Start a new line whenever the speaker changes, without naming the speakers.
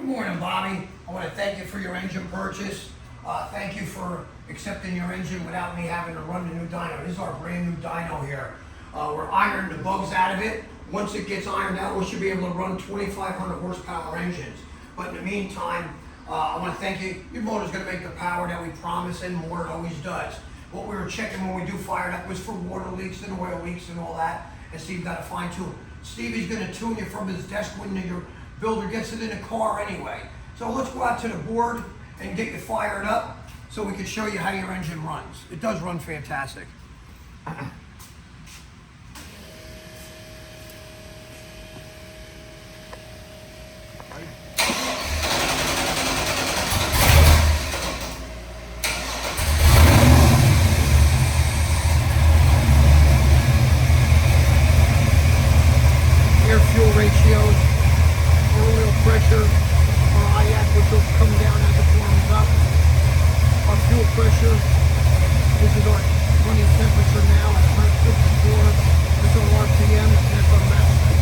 Good morning, Bobby. I want to thank you for your engine purchase. Thank you for accepting your engine without me having to run the new dyno. This is our brand new dyno here. We're ironing the bugs out of it. Once it gets ironed out, we should be able to run 2,500 horsepower engines. But in the meantime, I want to thank you. Your motor's going to make the power that we promise and more. It always does. What we were checking when we do fire it up was for water leaks and oil leaks and all that. And Steve got a fine tune. Stevie's going to tune you from his desk when your builder gets it in the car anyway. So let's go out to the board and get you fired up so we can show you how your engine runs. It does run fantastic. Air fuel ratios, our oil pressure, our IAC, which will come down as it warms up, our fuel pressure. This is our running temperature now at 154. This is our RPM, and that's our max